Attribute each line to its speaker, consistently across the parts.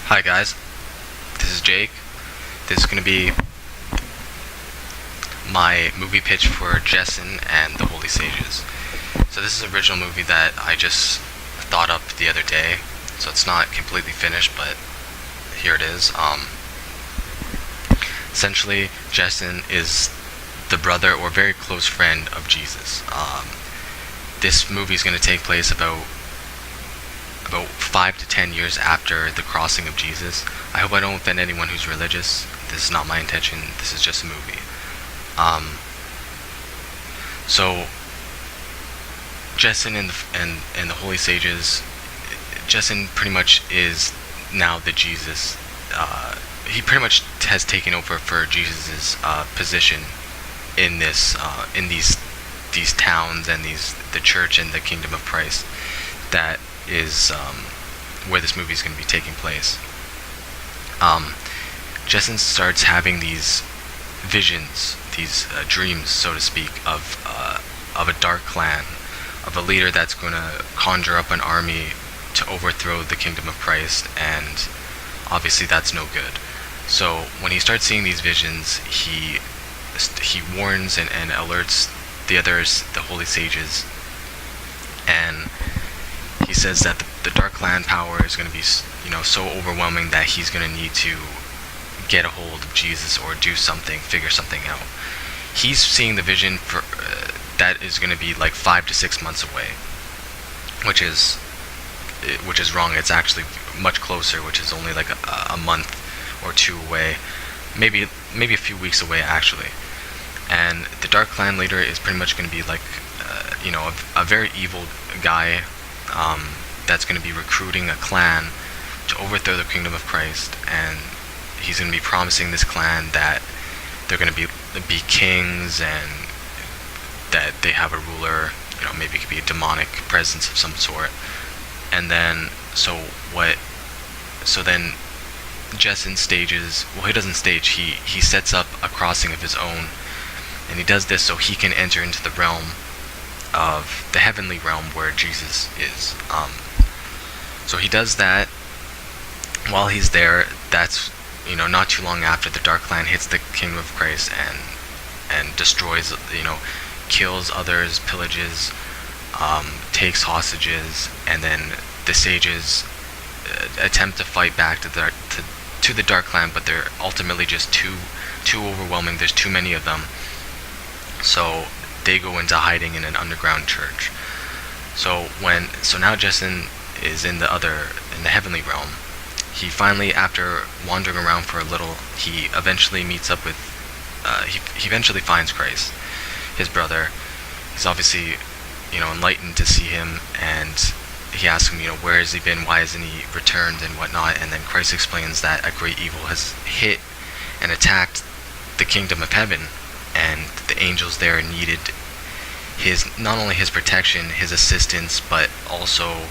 Speaker 1: Hi guys, this is Jake. This is going to be my movie pitch for jessn and the Holy Sages. So this is an original movie that I just thought up the other day, so it's not completely finished, but here it is. Essentially, jessn is the brother or very close friend of Jesus. This movie is going to take place about 5 to 10 years after the crossing of Jesus. I hope I don't offend anyone who's religious. This is not my intention. This is just a movie. So jessn and the Holy Sages. Jessn pretty much is now the Jesus. He pretty much has taken over for Jesus's position in these towns and the church and the kingdom of Christ. That is where this movie is going to be taking place. Jessn starts having these visions, these dreams, so to speak, of a dark clan, of a leader that's going to conjure up an army to overthrow the kingdom of Christ, and obviously that's no good. So when he starts seeing these visions, he warns and alerts the others, the Holy Sages, and he says that the Dark Clan power is going to be, so overwhelming that he's going to need to get a hold of Jesus or do something, figure something out. He's seeing the vision for that is going to be like 5 to 6 months away, which is wrong. It's actually much closer, which is only like a month or two away, maybe a few weeks away actually. And the Dark Clan leader is pretty much going to be like, a very evil guy. That's going to be recruiting a clan to overthrow the kingdom of Christ, and he's going to be promising this clan that they're going to be kings and that they have a ruler. Maybe it could be a demonic presence of some sort. And then so then jessn stages. Well, he doesn't stage. He sets up a crossing of his own, and he does this so he can enter into the realm of the heavenly realm where Jesus is. So he does that. While he's there, that's not too long after the Dark Clan hits the kingdom of Christ and destroys, kills others, pillages, takes hostages, and then the sages attempt to fight back to the Dark Clan, but they're ultimately just too overwhelming. There's too many of them. So they go into hiding in an underground church. So now jessn is in the heavenly realm. He finally, after wandering around for a little, he eventually meets up with he eventually finds Christ, his brother. He's obviously enlightened to see him, and he asks him, where has he been, why hasn't he returned, and whatnot. And then Christ explains that a great evil has hit and attacked the kingdom of heaven, and the angels there needed not only his protection, his assistance, but also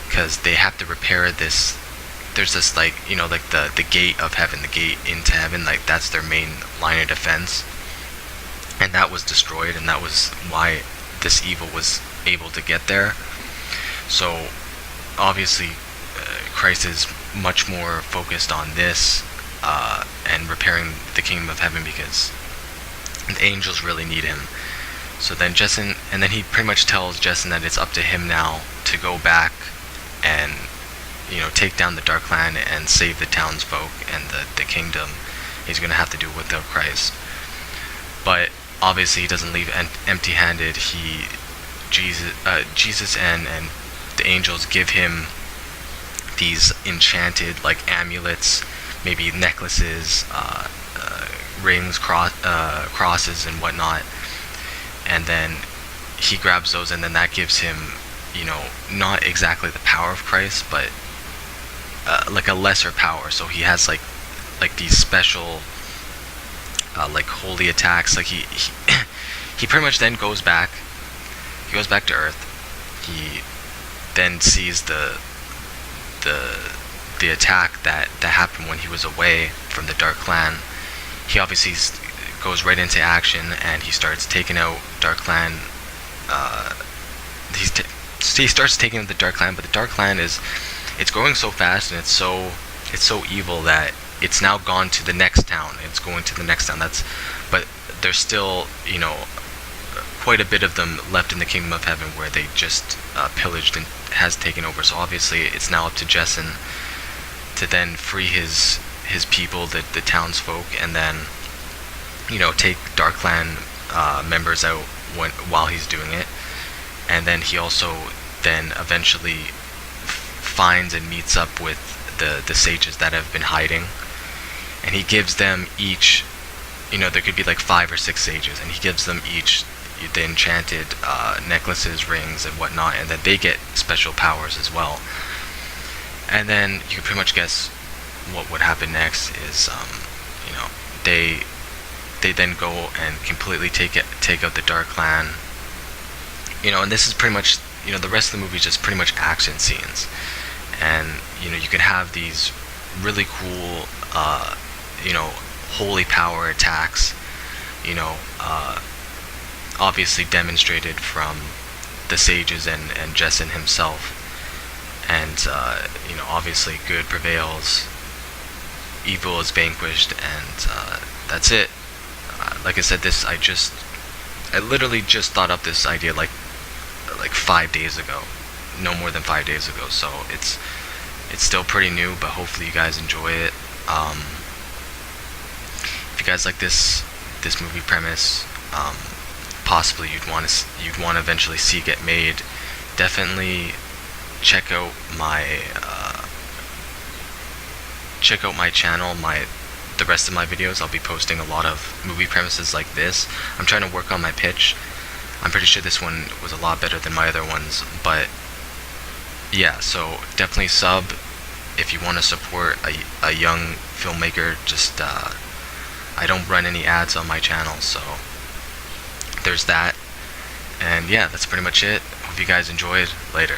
Speaker 1: because they have to repair this. There's this the gate of heaven, the gate into heaven, that's their main line of defense, and that was destroyed, and that was why this evil was able to get there. So obviously Christ is much more focused on this and repairing the kingdom of heaven, because the angels really need him. So then he pretty much tells jessn that it's up to him now to go back and take down the Dark Clan and save the townsfolk and the kingdom. He's going to have to do it without Christ. But obviously he doesn't leave empty-handed. Jesus and the angels give him these enchanted amulets, maybe necklaces, rings, crosses, and whatnot. And then he grabs those, and then that gives him, not exactly the power of Christ, but like a lesser power. So he has like these special holy attacks. He pretty much then goes back. He goes back to Earth. He then sees the attack that happened when he was away from the Dark Clan. He obviously goes right into action, and he starts taking out Dark Clan. He starts taking out the Dark Clan, but the Dark Clan it's growing so fast, and it's so it's so evil that it's now gone to the next town. It's going to the next town. But there's still, quite a bit of them left in the kingdom of heaven where they just pillaged and has taken over. So obviously, it's now up to jessn to then free his people, the townsfolk, and then take Dark Clan members out while he's doing it. And then he also then eventually finds and meets up with the sages that have been hiding, and he gives them each, there could be like 5 or 6 sages, and he gives them each the enchanted necklaces, rings, and whatnot, and then they get special powers as well. And then you can pretty much guess what would happen next is, they then go and completely take out the Dark Clan. And this is pretty much, the rest of the movie is just pretty much action scenes. And, you can have these really cool, holy power attacks, obviously demonstrated from the sages and jessn himself. And, obviously good prevails, evil is vanquished, and that's it. Like I said, I literally just thought up this idea like 5 days ago, no more than 5 days ago. So it's still pretty new, but hopefully you guys enjoy it. If you guys like this movie premise, possibly you'd want to eventually see get made, definitely check out my channel, the rest of my videos. I'll be posting a lot of movie premises like this. I'm trying to work on my pitch. I'm pretty sure this one was a lot better than my other ones, but yeah, so definitely sub if you want to support a young filmmaker. Just I don't run any ads on my channel, so there's that. And yeah, that's pretty much it. Hope you guys enjoyed. Later.